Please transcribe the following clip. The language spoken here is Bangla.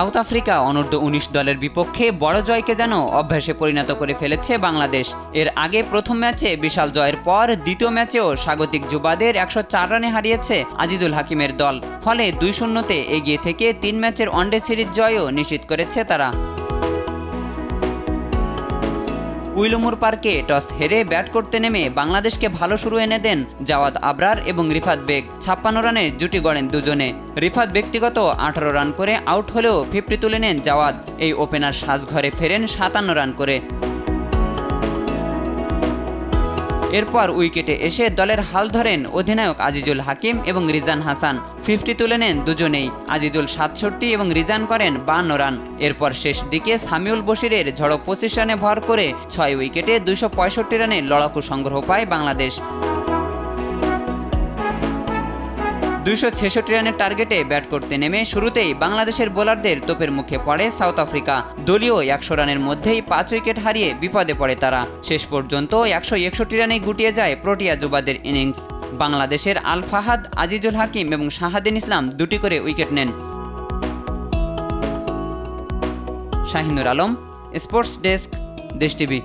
সাউথ আফ্রিকা অনূর্ধ্ব-19 দলের বিপক্ষে বড় জয়কে যেন অভ্যাসে পরিণত করে ফেলেছে বাংলাদেশ। এর আগে প্রথম ম্যাচে বিশাল জয়ের পর দ্বিতীয় ম্যাচেও স্বাগতিক যুবাদের 104 রানে হারিয়েছে আজিজুল হাকিমের দল। ফলে 2-0-তে এগিয়ে থেকে 3 ম্যাচের ওয়ানডে সিরিজ জয়ও নিশ্চিত করেছে তারা। উইলমোর পার্কে টস হেরে ব্যাট করতে নেমে বাংলাদেশকে ভালো শুরু এনে দেন জাওয়াদ আবরার এবং রিফাত বেগ। 56 রানের জুটি গড়েন দুজনে। রিফাত ব্যক্তিগত 18 রান করে আউট হলেও 50 তুলে নেন জাওয়াদ। এই ওপেনার সাজঘরে ফেরেন 57 রান করে। এরপর উইকেটে এসে দলের হাল ধরেন অধিনায়ক আজিজুল হাকিম এবং রিজান হাসান। 50 তুলে নেন দুজনেই। আজিজুল 67 এবং রিজান করেন 52 রান। এরপর শেষ দিকে সামিউল বশিরের ঝড়ো 25 রানে ভর করে 6 উইকেটে 265 রানে লড়াকু সংগ্রহ পায় বাংলাদেশ। 266 রানের টার্গেটে ব্যাট করতে নেমে শুরুতেই বাংলাদেশের বোলারদের তোপের মুখে পড়ে সাউথ আফ্রিকা। দলীয় 100 রানের মধ্যেই 5 উইকেট হারিয়ে বিপদে পড়ে তারা। শেষ পর্যন্ত 161 রানেই গুটিয়ে যায় প্রোটিয়া যুবাদের ইনিংস। বাংলাদেশের আল ফাহাদ, আজিজুল হাকিম এবং শাহাদিন ইসলাম 2টি করে উইকেট নেন। শাহিনুর আলম, স্পোর্টস ডেস্ক, দেশ টিভি।